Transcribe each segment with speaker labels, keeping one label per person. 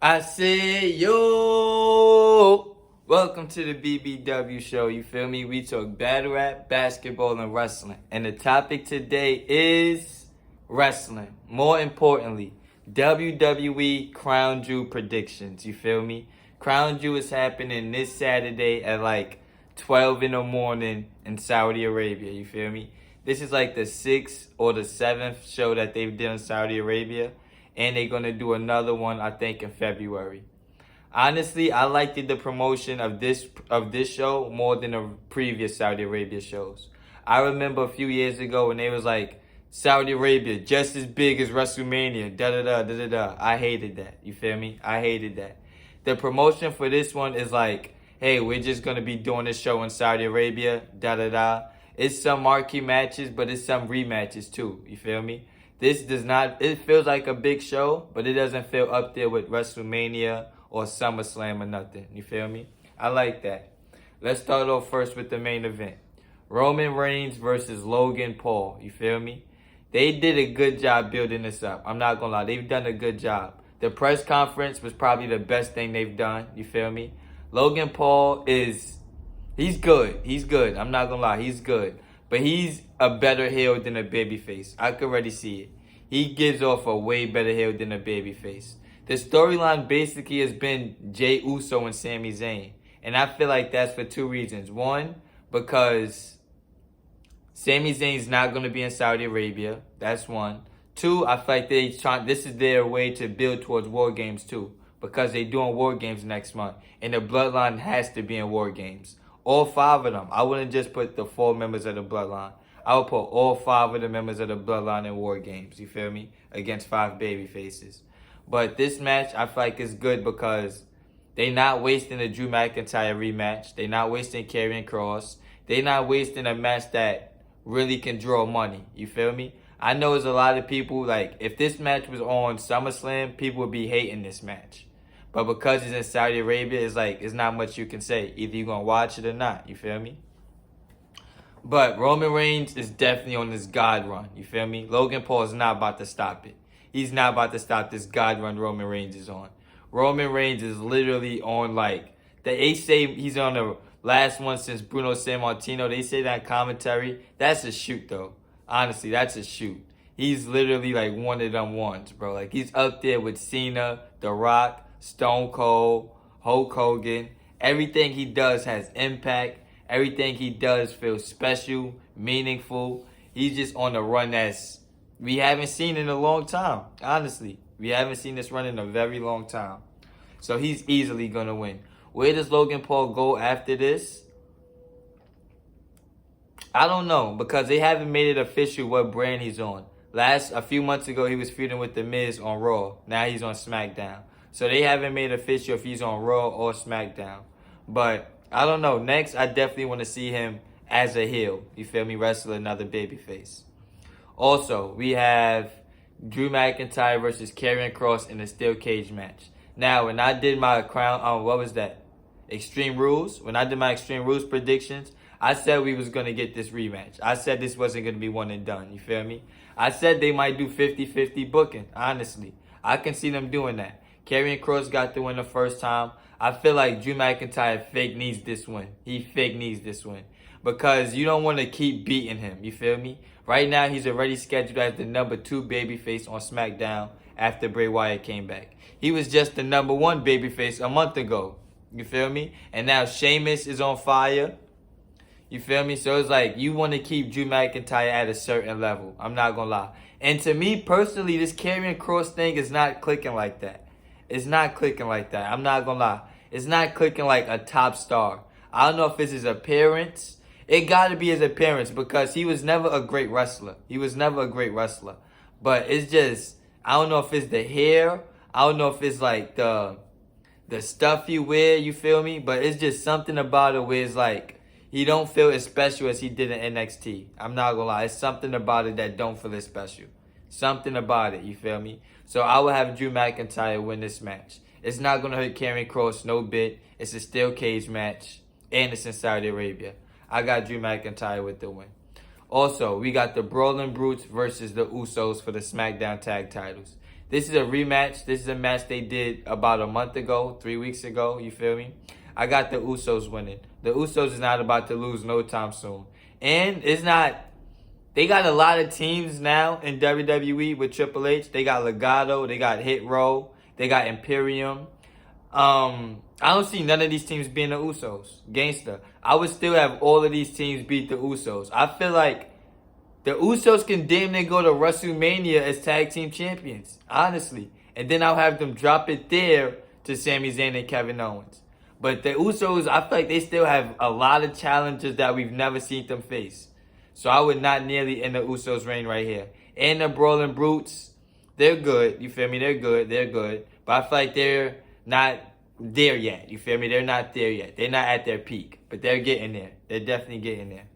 Speaker 1: I say, yo, welcome to the BBW show. You feel me? We talk battle rap, basketball, and wrestling. And the topic today is wrestling. More importantly, WWE Crown Jewel predictions. You feel me? Crown Jewel is happening this Saturday at like 12 in the morning in Saudi Arabia. You feel me? This is like the 6th or the 7th show that they've done in Saudi Arabia, and they're gonna do another one, I think, in February. Honestly, I liked the promotion of this show more than the previous Saudi Arabia shows. I remember a few years ago when they was like, Saudi Arabia just as big as WrestleMania, da da da da da da. I hated that. You feel me? I hated that. The promotion for this one is like, hey, we're just gonna be doing this show in Saudi Arabia, da da da. It's some marquee matches, but it's some rematches too. You feel me? This does not, it feels like a big show, but it doesn't feel up there with WrestleMania or SummerSlam or nothing. You feel me? I like that. Let's start off first with the main event. Roman Reigns versus Logan Paul. You feel me? They did a good job building this up. I'm not gonna lie. They've done a good job. The press conference was probably the best thing they've done. You feel me? Logan Paul he's good. He's good. I'm not gonna lie. He's good. But he's a better heel than a babyface. I could already see it. He gives off a way better heel than a babyface. The storyline basically has been Jey Uso and Sami Zayn. And I feel like that's for two reasons. One, because Sami Zayn's not going to be in Saudi Arabia. That's one. Two, I feel like this is their way to build towards War Games too. Because they're doing War Games next month. And the Bloodline has to be in War Games. All 5 of them. I wouldn't just put the 4 members of the Bloodline. I would put all 5 of the members of the Bloodline in War Games. You feel me? Against 5 baby faces. But this match, I feel like is good because they not wasting a Drew McIntyre rematch. They not wasting Karrion Kross. They not wasting a match that really can draw money. You feel me? I know there's a lot of people, like, if this match was on SummerSlam, people would be hating this match. But because it's in Saudi Arabia, it's like, it's not much you can say. Either you're going to watch it or not. You feel me? But Roman Reigns is definitely on this God run. You feel me? Logan Paul is not about to stop it. He's not about to stop this God run Roman Reigns is on. Roman Reigns is literally on, like, they say he's on the last one since Bruno Sammartino. They say that in commentary. That's a shoot, though. Honestly, that's a shoot. He's literally, like, one of them ones, bro. Like, he's up there with Cena, The Rock, Stone Cold, Hulk Hogan. Everything he does has impact. Everything he does feels special, meaningful. He's just on a run that's we haven't seen in a long time. Honestly, we haven't seen this run in a very long time. So he's easily going to win. Where does Logan Paul go after this? I don't know, because they haven't made it official what brand he's on. A few months ago, he was feuding with The Miz on Raw. Now he's on SmackDown. So they haven't made official if he's on Raw or SmackDown. But I don't know. Next, I definitely want to see him as a heel. You feel me? Wrestle another babyface. Also, we have Drew McIntyre versus Karrion Kross in a steel cage match. Now, when I did my what was that? Extreme Rules. When I did my Extreme Rules predictions, I said we was going to get this rematch. I said this wasn't going to be one and done. You feel me? I said they might do 50-50 booking, honestly. I can see them doing that. Karrion Kross got the win the first time. I feel like Drew McIntyre fake needs this win. He fake needs this win. Because you don't want to keep beating him. You feel me? Right now, he's already scheduled as the number 2 babyface on SmackDown after Bray Wyatt came back. He was just the number 1 babyface a month ago. You feel me? And now Sheamus is on fire. You feel me? So it's like you want to keep Drew McIntyre at a certain level. I'm not going to lie. And to me, personally, this Karrion Kross thing is not clicking like that. It's not clicking like that. I'm not going to lie. It's not clicking like a top star. I don't know if it's his appearance. It got to be his appearance because he was never a great wrestler. He was never a great wrestler. But it's just, I don't know if it's the hair. I don't know if it's like the stuff you wear, you feel me? But it's just something about it where it's like, he don't feel as special as he did in NXT. I'm not going to lie. It's something about it that don't feel as special. Something about it, you feel me? So I will have Drew McIntyre win this match. It's not going to hurt Karrion Kross no bit. It's a steel cage match. And it's in Saudi Arabia. I got Drew McIntyre with the win. Also, we got the Brawling Brutes versus the Usos for the SmackDown Tag Titles. This is a rematch. This is a match they did about a month ago, 3 weeks ago. You feel me? I got the Usos winning. The Usos is not about to lose no time soon. And it's not... They got a lot of teams now in WWE with Triple H. They got Legado. They got Hit Row. They got Imperium. I don't see none of these teams being the Usos. Gangsta. I would still have all of these teams beat the Usos. I feel like the Usos can damn near go to WrestleMania as tag team champions. Honestly. And then I'll have them drop it there to Sami Zayn and Kevin Owens. But the Usos, I feel like they still have a lot of challenges that we've never seen them face. So I would not nearly end the Usos' reign right here. And the Brawling Brutes, they're good. You feel me? They're good. They're good. But I feel like they're not there yet. You feel me? They're not there yet. They're not at their peak. But they're getting there. They're definitely getting there.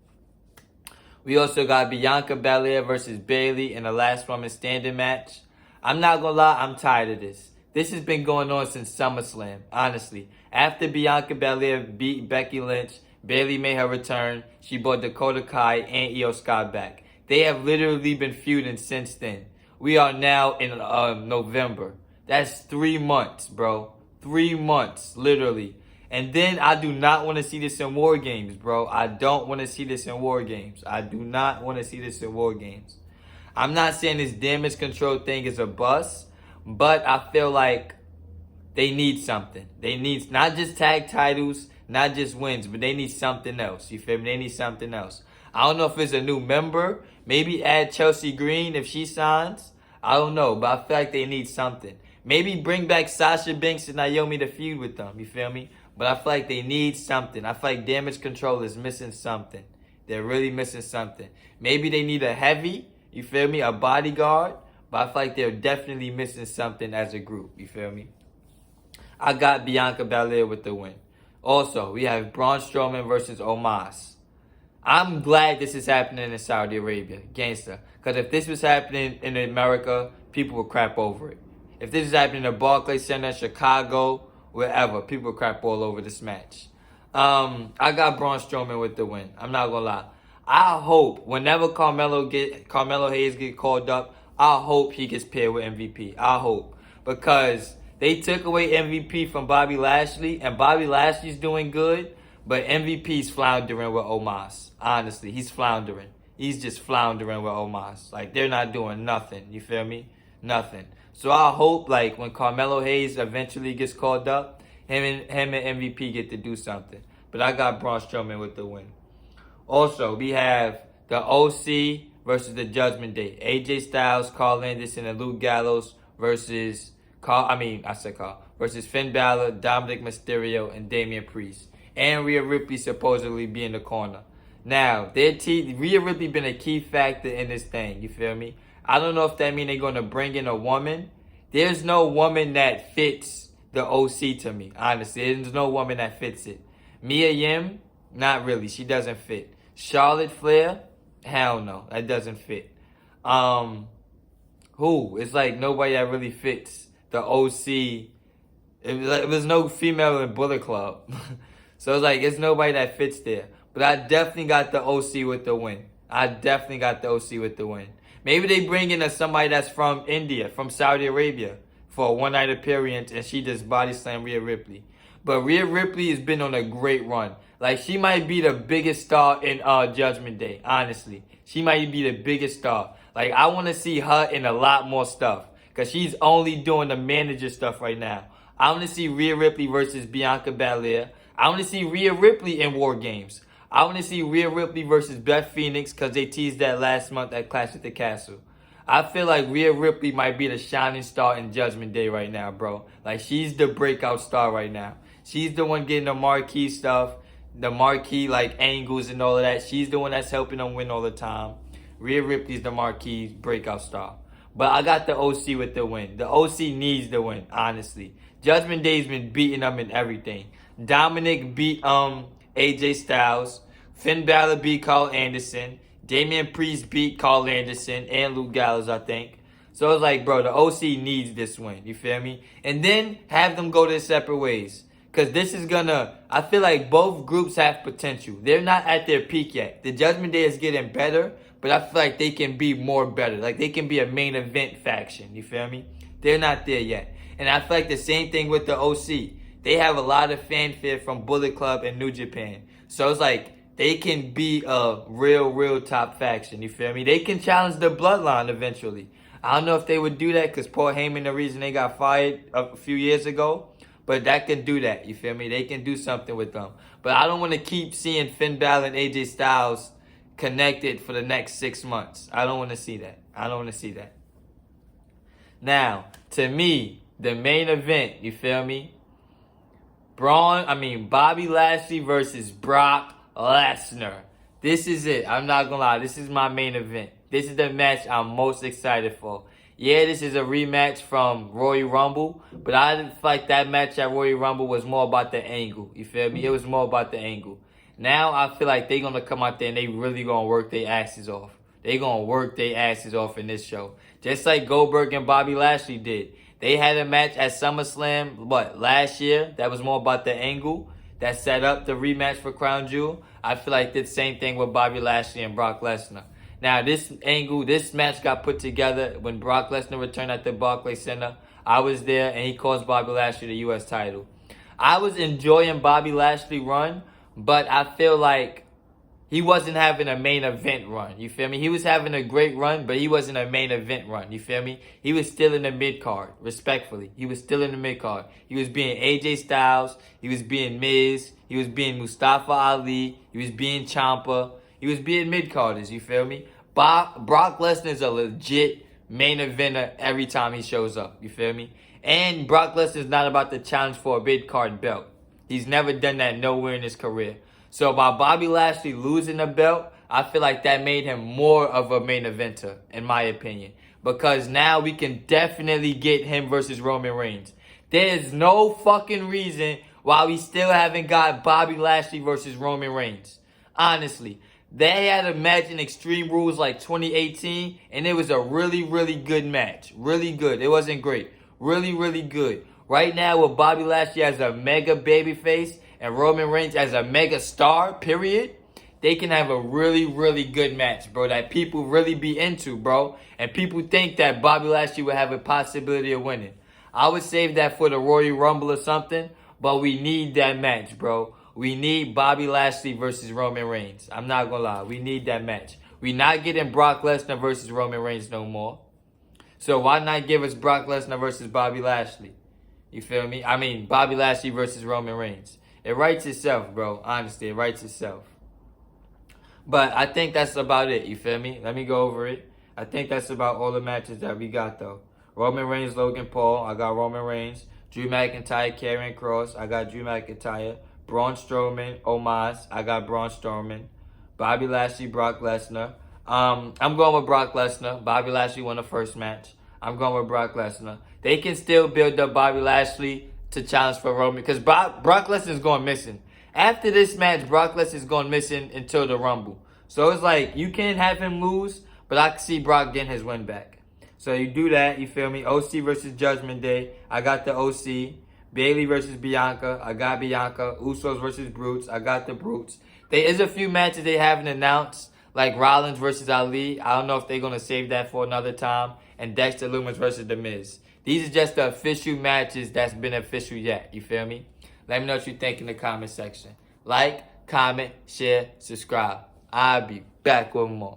Speaker 1: We also got Bianca Belair versus Bayley in the last woman standing match. I'm not going to lie. I'm tired of this. This has been going on since SummerSlam, honestly. After Bianca Belair beat Becky Lynch, Bayley made her return. She brought Dakota Kai and Io Sky back. They have literally been feuding since then. We are now in November. That's 3 months, bro. 3 months, literally. And then I do not want to see this in War Games, bro. I don't want to see this in War Games. I do not want to see this in War Games. I'm not saying this damage control thing is a bust, but I feel like they need something. They need not just tag titles, not just wins, but they need something else. You feel me? They need something else. I don't know if it's a new member. Maybe add Chelsea Green if she signs. I don't know, but I feel like they need something. Maybe bring back Sasha Banks and Naomi to feud with them. You feel me? But I feel like they need something. I feel like Damage Control is missing something. They're really missing something. Maybe they need a heavy, you feel me, a bodyguard. But I feel like they're definitely missing something as a group. You feel me? I got Bianca Belair with the win. Also, we have Braun Strowman versus Omos. I'm glad this is happening in Saudi Arabia, gangsta. Because if this was happening in America, people would crap over it. If this is happening in the Barclays Center, Chicago, wherever, people would crap all over this match. I got Braun Strowman with the win. I'm not gonna lie. I hope whenever Carmelo Hayes get called up, I hope he gets paired with MVP. I hope. Because they took away MVP from Bobby Lashley, and Bobby Lashley's doing good, but MVP's floundering with Omos. Honestly, he's floundering. He's just floundering with Omos. Like, they're not doing nothing. You feel me? Nothing. So I hope, like, when Carmelo Hayes eventually gets called up, him and MVP get to do something. But I got Braun Strowman with the win. Also, we have the OC versus the Judgment Day. AJ Styles, Carl Anderson, and Luke Gallows versus versus Finn Balor, Dominic Mysterio, and Damian Priest. And Rhea Ripley supposedly be in the corner. Now, Rhea Ripley been a key factor in this thing. You feel me? I don't know if that means they're going to bring in a woman. There's no woman that fits the OC to me, honestly. There's no woman that fits it. Mia Yim, not really. She doesn't fit. Charlotte Flair, hell no. That doesn't fit. Who? It's like nobody that really fits the OC. It was no female in Bullet Club. So it's like, it's nobody that fits there. But I definitely got the OC with the win. I definitely got the OC with the win. Maybe they bring in somebody that's from India, from Saudi Arabia, for a one-night appearance, and she just body slam Rhea Ripley. But Rhea Ripley has been on a great run. Like, she might be the biggest star in Judgment Day, honestly. She might be the biggest star. Like, I want to see her in a lot more stuff, because she's only doing the manager stuff right now. I want to see Rhea Ripley versus Bianca Belair. I want to see Rhea Ripley in War Games. I want to see Rhea Ripley versus Beth Phoenix because they teased that last month at Clash at the Castle. I feel like Rhea Ripley might be the shining star in Judgment Day right now, bro. Like, she's the breakout star right now. She's the one getting the marquee stuff, the marquee, like, angles and all of that. She's the one that's helping them win all the time. Rhea Ripley's the marquee breakout star. But I got the OC with the win. The OC needs the win, honestly. Judgment Day's been beating them in everything. Dominic beat AJ Styles. Finn Balor beat Carl Anderson. Damian Priest beat Carl Anderson and Luke Gallows, I think. So it's like, bro, the OC needs this win. You feel me? And then have them go their separate ways. Because this is gonna... I feel like both groups have potential. They're not at their peak yet. The Judgment Day is getting better, but I feel like they can be more better. Like, they can be a main event faction. You feel me? They're not there yet. And I feel like the same thing with the OC. They have a lot of fanfare from Bullet Club and New Japan. So it's like they can be a real top faction. You feel me? They can challenge the Bloodline eventually. I don't know if they would do that because Paul Heyman, the reason they got fired a few years ago. But that can do that. You feel me? They can do something with them. But I don't want to keep seeing Finn Balor and AJ Styles connected for the next 6 months. I don't want to see that. I don't want to see that. Now, to me, the main event, you feel me? Bobby Lashley versus Brock Lesnar. This is it. I'm not gonna lie. This is my main event. This is the match I'm most excited for. Yeah, this is a rematch from Royal Rumble, but I didn't feel like that match at Royal Rumble was more about the angle. You feel me? It was more about the angle. Now I feel like they're gonna come out there and they really gonna work their asses off. They gonna work their asses off in this show. Just like Goldberg and Bobby Lashley did. They had a match at SummerSlam, last year? That was more about the angle that set up the rematch for Crown Jewel. I feel like the same thing with Bobby Lashley and Brock Lesnar. Now, this match got put together when Brock Lesnar returned at the Barclays Center. I was there, and he cost Bobby Lashley the U.S. title. I was enjoying Bobby Lashley run, but I feel like he wasn't having a main event run. You feel me? He was having a great run, but he wasn't a main event run. You feel me? He was still in the mid-card, respectfully. He was still in the mid-card. He was being AJ Styles. He was being Miz. He was being Mustafa Ali. He was being Ciampa. He was being mid-carders, you feel me? Brock Lesnar is a legit main eventer every time he shows up, you feel me? And Brock Lesnar is not about to challenge for a mid-card belt. He's never done that nowhere in his career. So by Bobby Lashley losing the belt, I feel like that made him more of a main eventer, in my opinion. Because now we can definitely get him versus Roman Reigns. There's no fucking reason why we still haven't got Bobby Lashley versus Roman Reigns. Honestly. They had a match in Extreme Rules like 2018, and it was a really good match. Really good. It wasn't great. Really good. Right now, with Bobby Lashley as a mega babyface and Roman Reigns as a mega star, period, they can have a really good match, bro, that people really be into, bro. And people think that Bobby Lashley would have a possibility of winning. I would save that for the Royal Rumble or something, but we need that match, bro. We need Bobby Lashley versus Roman Reigns. I'm not gonna lie. We need that match. We not getting Brock Lesnar versus Roman Reigns no more. So why not give us Brock Lesnar versus Bobby Lashley? You feel me? Bobby Lashley versus Roman Reigns. It writes itself, bro. Honestly, it writes itself. But I think that's about it. You feel me? Let me go over it. I think that's about all the matches that we got, though. Roman Reigns, Logan Paul. I got Roman Reigns. Drew McIntyre, Karrion Kross. I got Drew McIntyre. Braun Strowman, Omos. I got Braun Strowman. Bobby Lashley, Brock Lesnar. I'm going with Brock Lesnar. Bobby Lashley won the first match. I'm going with Brock Lesnar. They can still build up Bobby Lashley to challenge for Roman because Brock Lesnar is going missing. After this match, Brock Lesnar is going missing until the Rumble. So it's like you can't have him lose, but I can see Brock getting his win back. So you do that, you feel me? OC versus Judgment Day. I got the OC. Bayley versus Bianca. I got Bianca. Usos versus Brutes. I got the Brutes. There is a few matches they haven't announced, like Rollins versus Ali. I don't know if they're going to save that for another time. And Dexter Lumis versus The Miz. These are just the official matches that's been official yet. You feel me? Let me know what you think in the comment section. Like, comment, share, subscribe. I'll be back with more.